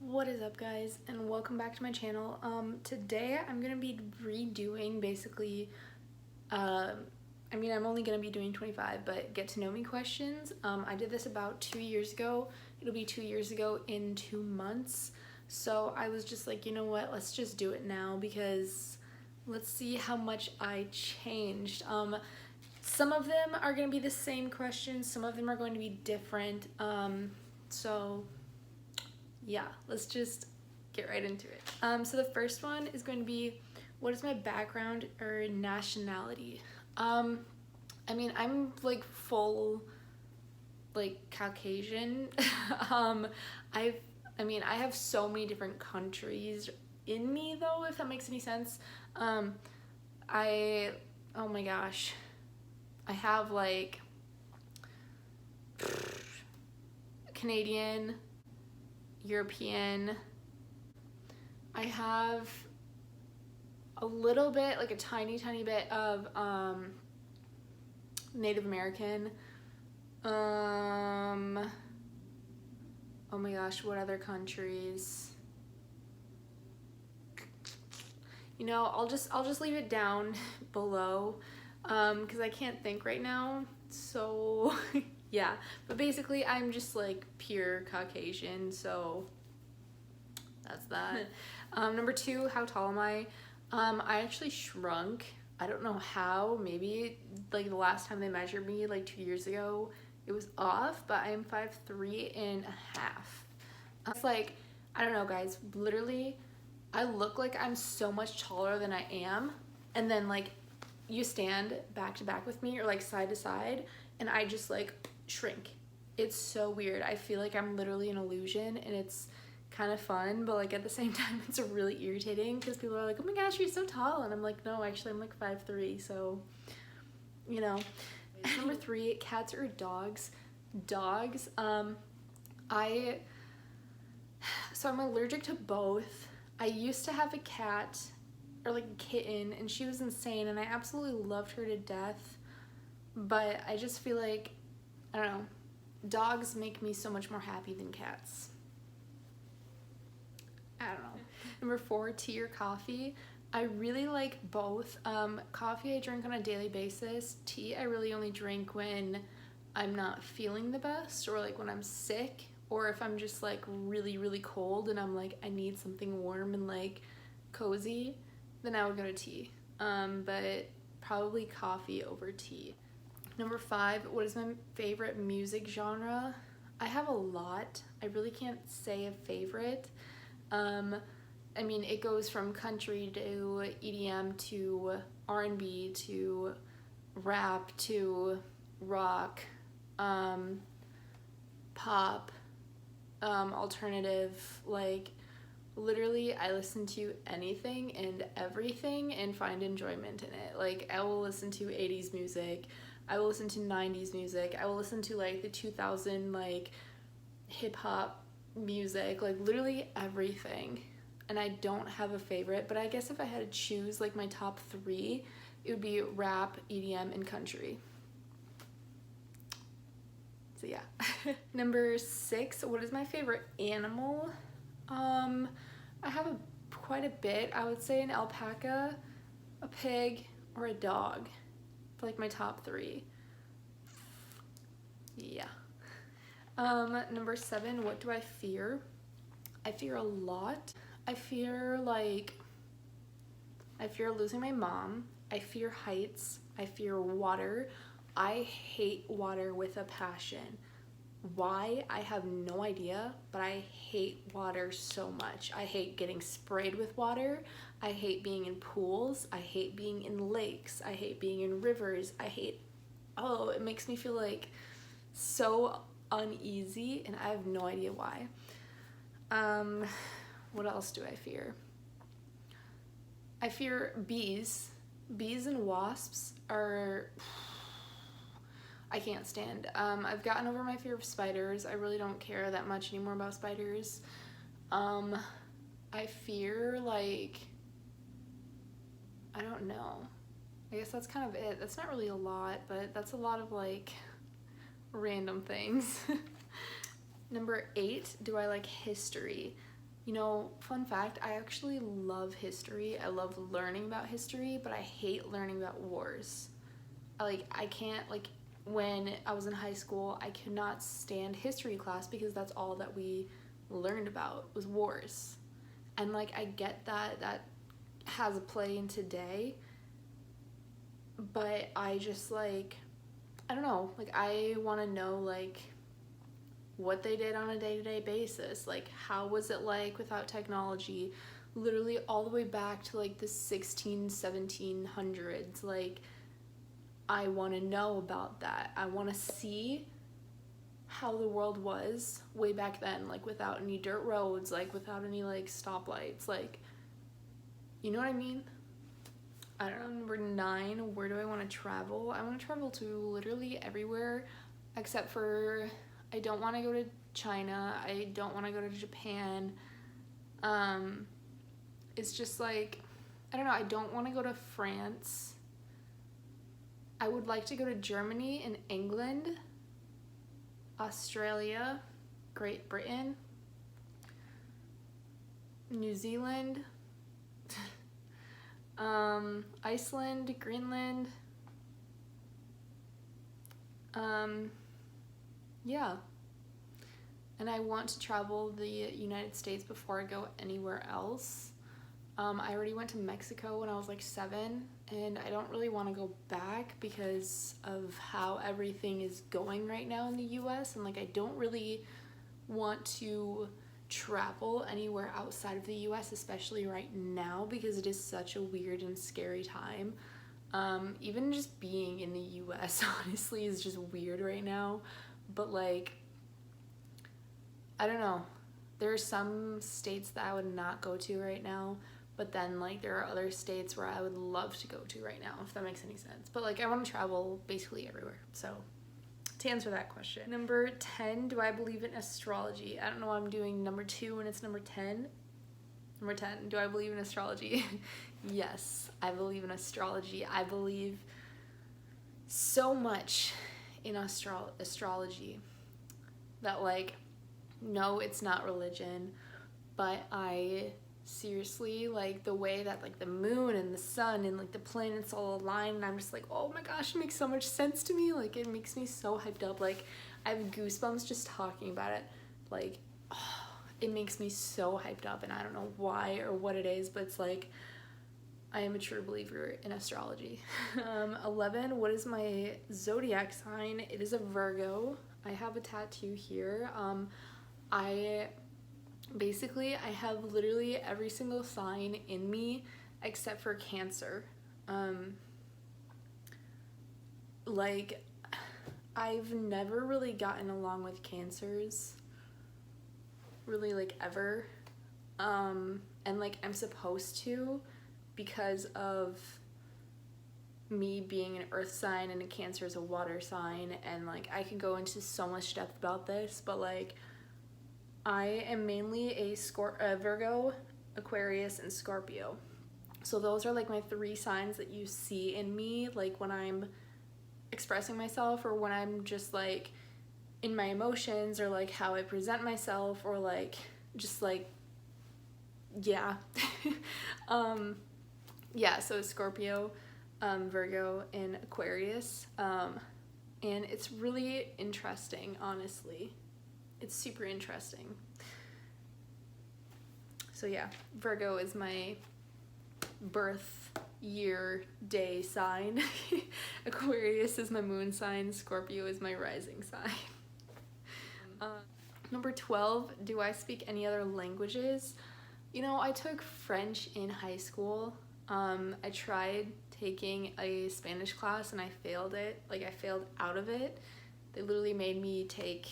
What is up, guys, and welcome back to my channel. Today I'm gonna be redoing basically I'm only gonna be doing 25, but get to know me questions. I did this about 2 years ago. It'll be 2 years ago in 2 months. So I was just like, you know what, let's just do it now because let's see how much I changed. Some of them are gonna be the same questions, some of them are going to be different. So yeah, let's just get right into it. So the first one is going to be, what is my background or nationality? I'm like full like Caucasian. I have so many different countries in me though, if that makes any sense. Oh my gosh, I have like Canadian, European. I have a little bit, like a tiny bit of Native American. Oh my gosh, what other countries? You know, I'll just leave it down below because I can't think right now. So yeah, but basically I'm just like pure Caucasian, so that's that. Number 2, how tall am I? I actually shrunk. I don't know how. Maybe like the last time they measured me like 2 years ago, it was off, but I am 5'3.5". It's like, I don't know, guys, literally I look like I'm so much taller than I am, and then like you stand back to back with me or like side to side and I just like shrink. It's so weird. I feel like I'm literally an illusion, and it's kind of fun, but like at the same time it's really irritating because people are like, oh my gosh, you're so tall, and I'm like, no, actually I'm like 5'3", so you know. Number 3, cats or dogs? Dogs. I'm allergic to both. I used to have a cat, or like a kitten, and she was insane and I absolutely loved her to death, but I just feel like, I don't know, dogs make me so much more happy than cats. I don't know. Number 4, tea or coffee? I really like both. Coffee I drink on a daily basis. Tea I really only drink when I'm not feeling the best, or like when I'm sick, or if I'm just like really cold and I'm like, I need something warm and like cozy, then I would go to tea. But probably coffee over tea. Number 5, what is my favorite music genre? I have a lot. I really can't say a favorite. It goes from country to EDM to R&B to rap to rock, pop, alternative. Like literally I listen to anything and everything and find enjoyment in it. Like I will listen to 80s music, I will listen to 90s music, I will listen to like the 2000 like hip hop music, like literally everything. And I don't have a favorite, but I guess if I had to choose like my top 3, it would be rap, EDM, and country. So yeah. Number 6, what is my favorite animal? I have quite a bit. I would say an alpaca, a pig, or a dog for like my top 3. Yeah. Number 7, what do I fear? I fear a lot. I fear losing my mom. I fear heights. I fear water. I hate water with a passion. Why? I have no idea, but I hate water so much. I hate getting sprayed with water. I hate being in pools. I hate being in lakes. I hate being in rivers. It makes me feel like so uneasy, and I have no idea why. What else do I fear? I fear bees. Bees and wasps are, I can't stand. I've gotten over my fear of spiders. I really don't care that much anymore about spiders. I fear like, I don't know. I guess that's kind of it. That's not really a lot, but that's a lot of like random things. Number 8, do I like history? You know, fun fact, I actually love history. I love learning about history, but I hate learning about wars. I can't, like, when I was in high school, I could not stand history class because that's all that we learned about was wars. And, like, I get that that has a play in today, but I just, like, I don't know, like, I want to know, like, what they did on a day-to-day basis. Like, how was it like without technology? Literally all the way back to, like, the 1700s. Like, I want to know about that. I want to see how the world was way back then, like, without any dirt roads, like, without any, like, stoplights. Like, you know what I mean? I don't know. Number 9, where do I want to travel? I want to travel to literally everywhere except for I don't want to go to China. I don't want to go to Japan. It's just like, I don't know. I don't want to go to France. I would like to go to Germany and England, Australia, Great Britain, New Zealand, Iceland, Greenland, yeah. And I want to travel the United States before I go anywhere else. I already went to Mexico when I was like 7, and I don't really want to go back because of how everything is going right now in the US, and like I don't really want to travel anywhere outside of the US, especially right now, because it is such a weird and scary time. Even just being in the US honestly is just weird right now, but like, I don't know, there are some states that I would not go to right now, but then like there are other states where I would love to go to right now, if that makes any sense. But like I want to travel basically everywhere. So to answer that question, number 10, do I believe in astrology? I don't know why I'm doing number 2 when it's number 10. Number 10, do I believe in astrology? Yes, I believe in astrology. I believe so much in astrology that, like, no, it's not religion, but I seriously, like, the way that, like, the moon and the sun and, like, the planets all align, and I'm just like, oh my gosh, it makes so much sense to me. Like, it makes me so hyped up. Like, I have goosebumps just talking about it. Like, oh, it makes me so hyped up, and I don't know why or what it is, but it's like, I am a true believer in astrology. 11, what is my zodiac sign? It is a Virgo. I have a tattoo here. I have literally every single sign in me except for Cancer. Like, I've never really gotten along with Cancers, really, like, ever. And, like, I'm supposed to, because of me being an earth sign and a Cancer is a water sign, and like I could go into so much depth about this, but like I am mainly a Virgo, Aquarius, and Scorpio. So those are like my 3 signs that you see in me, like when I'm expressing myself or when I'm just like in my emotions, or like how I present myself, or like just like, yeah. Yeah, so Scorpio, Virgo, and Aquarius, and it's really interesting, honestly. It's super interesting. So yeah, Virgo is my birth year day sign. Aquarius is my moon sign. Scorpio is my rising sign. Number 12, do I speak any other languages? You know, I took French in high school. I tried taking a Spanish class and I failed it. Like, I failed out of it. They literally made me take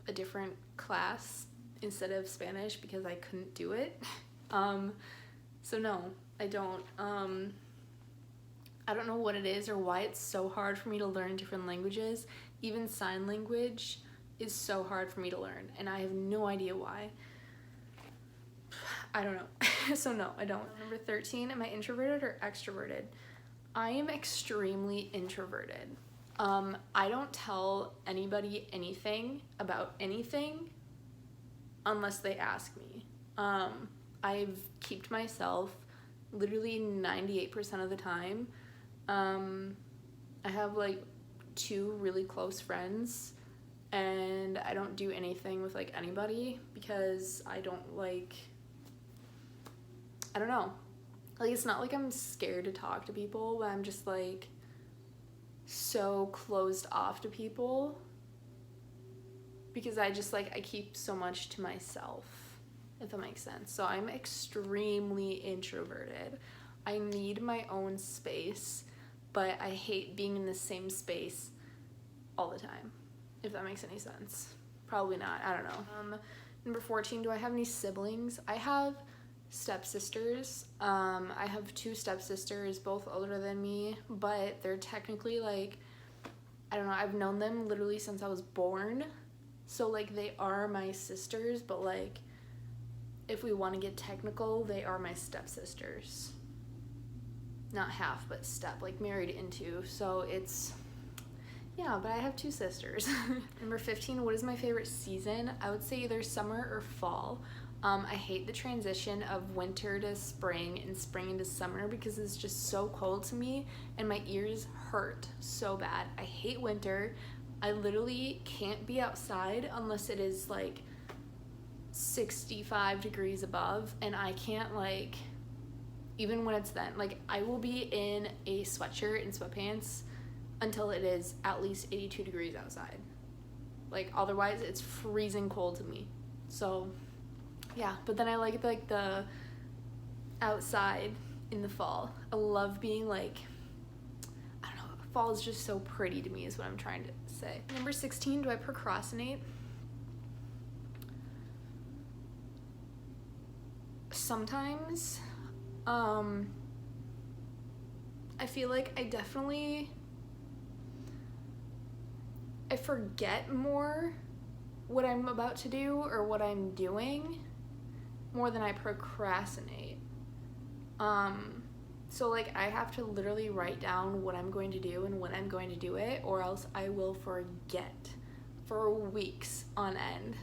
a different class instead of Spanish because I couldn't do it. So no, I don't. I don't know what it is or why it's so hard for me to learn different languages. Even sign language is so hard for me to learn, and I have no idea why. I don't know. So no, I don't. Number 13, am I introverted or extroverted? I am extremely introverted. I don't tell anybody anything about anything unless they ask me. I've kept myself literally 98% of the time. I have like 2 really close friends, and I don't do anything with like anybody because I don't know. Like, it's not like I'm scared to talk to people, but I'm just like so closed off to people because I just like, I keep so much to myself, if that makes sense. So I'm extremely introverted. I need my own space, but I hate being in the same space all the time, if that makes any sense. Probably not, I don't know. Number 14, do I have any siblings? I have stepsisters. I have 2 stepsisters, both older than me, but they're technically like, I don't know, I've known them literally since I was born. So like, they are my sisters, but like, if we want to get technical, they are my stepsisters. Not half, but step, like married into. So it's, yeah, but I have 2 sisters. Number 15, what is my favorite season? I would say either summer or fall. I hate the transition of winter to spring and spring into summer because it's just so cold to me and my ears hurt so bad. I hate winter. I literally can't be outside unless it is like 65 degrees above, and I can't, like, even when it's then, like, I will be in a sweatshirt and sweatpants until it is at least 82 degrees outside. Like, otherwise it's freezing cold to me. So yeah, but then I like the outside in the fall. I love being like, I don't know, fall is just so pretty to me is what I'm trying to say. Number 16, do I procrastinate? Sometimes. I feel like I forget more what I'm about to do or what I'm doing more than I procrastinate. So like, I have to literally write down what I'm going to do and when I'm going to do it, or else I will forget for weeks on end.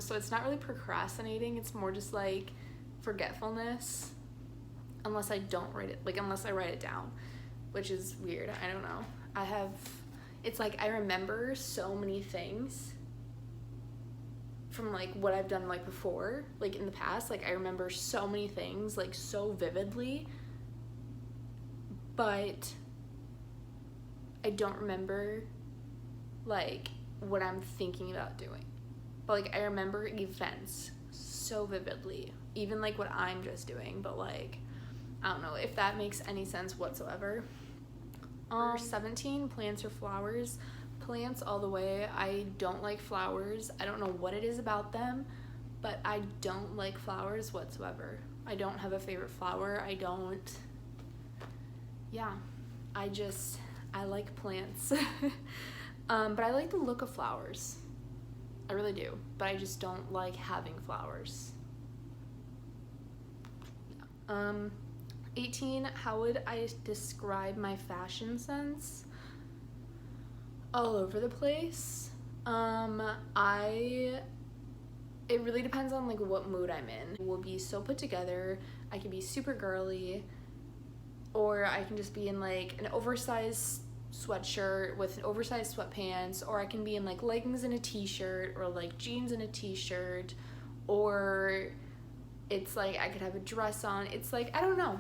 So it's not really procrastinating, it's more just like forgetfulness, unless I don't write it, like unless I write it down, which is weird. I don't know. It's like I remember so many things from like what I've done like before, like in the past, like I remember so many things like so vividly, but I don't remember like what I'm thinking about doing. But like I remember events so vividly, even like what I'm just doing, but like I don't know if that makes any sense whatsoever. 17, plants or flowers? Plants all the way. I don't like flowers. I don't know what it is about them, but I don't like flowers whatsoever. I don't have a favorite flower. I like plants. But I like the look of flowers. I really do, but I just don't like having flowers. 18, how would I describe my fashion sense? All over the place. It really depends on like what mood I'm in. Will be so put together. I can be super girly, or I can just be in like an oversized sweatshirt with an oversized sweatpants, or I can be in like leggings and a t-shirt, or like jeans and a t-shirt, or it's like I could have a dress on. It's like, I don't know.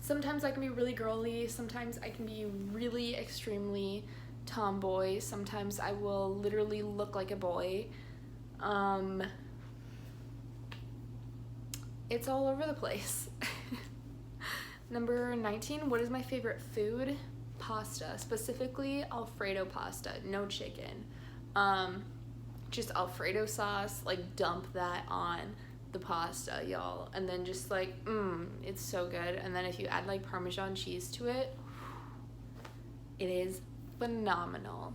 Sometimes I can be really girly, sometimes I can be really extremely tomboy, sometimes I will literally look like a boy. It's all over the place. Number 19, what is my favorite food? Pasta, specifically Alfredo pasta, no chicken. Just Alfredo sauce, like dump that on the pasta, y'all, and then just like it's so good. And then if you add like Parmesan cheese to it, it is phenomenal.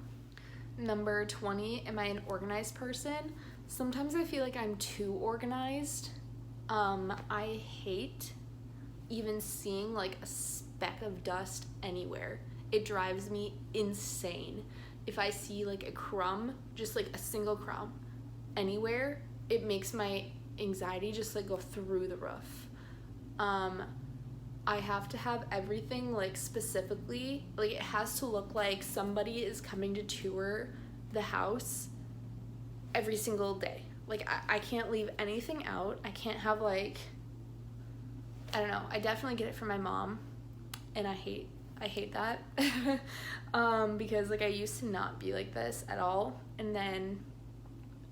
Number 20, am I an organized person? Sometimes I feel like I'm too organized. I hate even seeing like a speck of dust anywhere. It drives me insane. If I see like a crumb, just like a single crumb anywhere, it makes my anxiety just like go through the roof. I have to have everything like specifically, like it has to look like somebody is coming to tour the house every single day. Like I can't leave anything out. I can't have like, I don't know, I definitely get it from my mom, and I hate that. Because like I used to not be like this at all, and then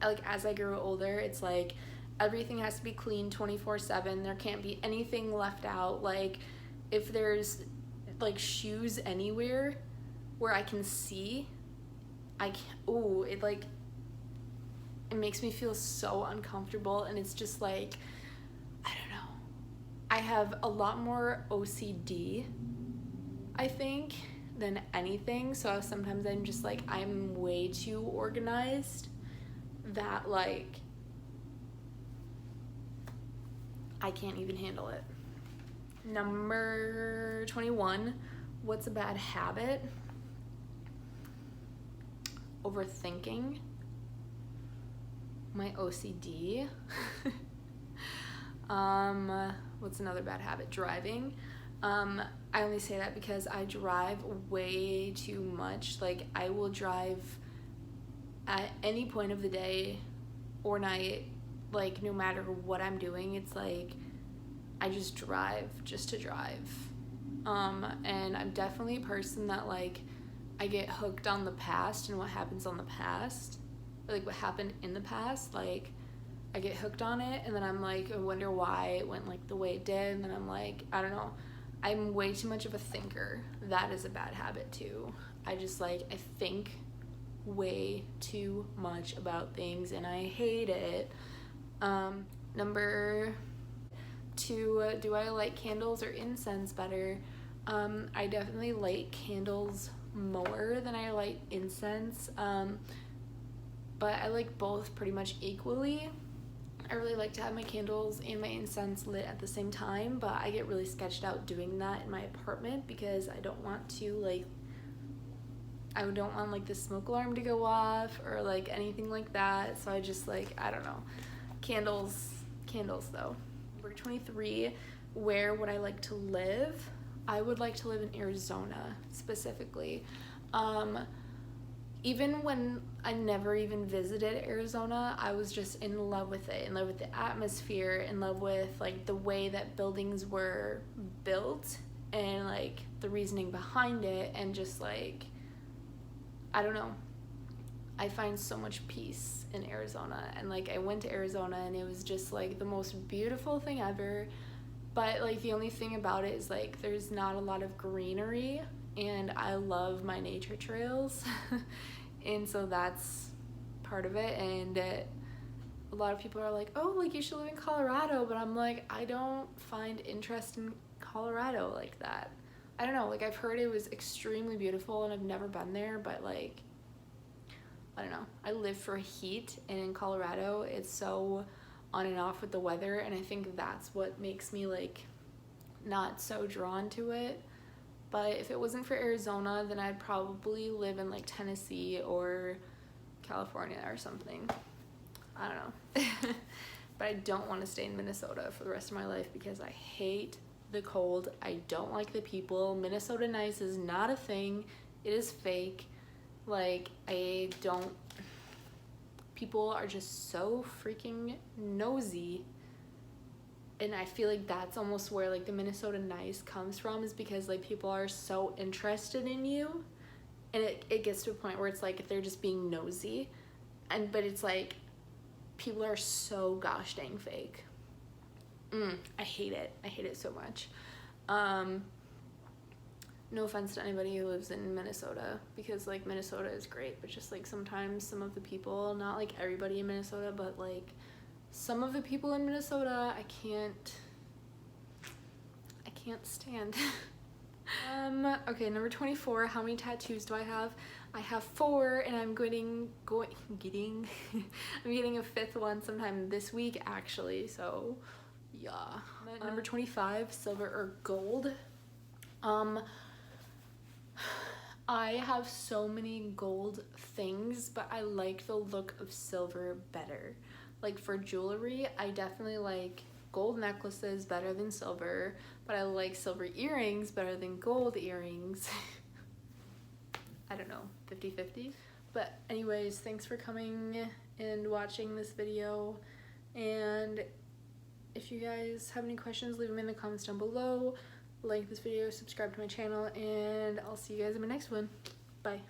like as I grew older, it's like everything has to be clean 24/7. There can't be anything left out. Like if there's like shoes anywhere where I can see, I can't, it makes me feel so uncomfortable, and it's just like, I don't know. I have a lot more OCD, I think, than anything. So sometimes I'm just like, I'm way too organized that like I can't even handle it. Number 21, what's a bad habit? Overthinking. My OCD. What's another bad habit? Driving. I only say that because I drive way too much. Like I will drive at any point of the day or night, like no matter what I'm doing. It's like I just drive just to drive. And I'm definitely a person that like I get hooked on the past and what happens on the past, like what happened in the past. Like I get hooked on it, and then I'm like, I wonder why it went like the way it did, and then I'm like, I don't know. I'm way too much of a thinker. That is a bad habit too. I think way too much about things, and I hate it. Number 2, do I like candles or incense better? I definitely like candles more than I like incense, but I like both pretty much equally. I really like to have my candles and my incense lit at the same time, but I get really sketched out doing that in my apartment because I don't want like the smoke alarm to go off or like anything like that. So I just like, I don't know. Candles though. Number 23, where would I like to live? I would like to live in Arizona specifically. Even when I never even visited Arizona, I was just in love with it, in love with the atmosphere, in love with like the way that buildings were built and like the reasoning behind it, and just like, I don't know. I find so much peace in Arizona, and like I went to Arizona and it was just like the most beautiful thing ever. But like the only thing about it is like there's not a lot of greenery, and I love my nature trails. And so that's part of it. And a lot of people are like, oh, like you should live in Colorado, but I'm like, I don't find interest in Colorado like that. I don't know, like I've heard it was extremely beautiful and I've never been there, but like, I don't know. I live for heat, and in Colorado it's so on and off with the weather, and I think that's what makes me like not so drawn to it. But if it wasn't for Arizona, then I'd probably live in like Tennessee or California or something. I don't know. But I don't want to stay in Minnesota for the rest of my life because I hate the cold. I don't like the people. Minnesota nice is not a thing. It is fake. Like, people are just so freaking nosy. And I feel like that's almost where like the Minnesota nice comes from, is because like people are so interested in you, and it gets to a point where it's like they're just being nosy, but it's like people are so gosh dang fake. I hate it so much. No offense to anybody who lives in Minnesota, because like Minnesota is great, but just like sometimes some of the people, not like everybody in Minnesota, but like some of the people in Minnesota, I can't stand. Okay, number 24, how many tattoos do I have? I have 4, and I'm getting I'm getting a 5th one sometime this week actually, so yeah. Number 25, silver or gold. I have so many gold things, but I like the look of silver better. Like for jewelry, I definitely like gold necklaces better than silver, but I like silver earrings better than gold earrings. I don't know, 50-50. But anyways, thanks for coming and watching this video, and if you guys have any questions, leave them in the comments down below. Like this video, subscribe to my channel, and I'll see you guys in my next one. Bye.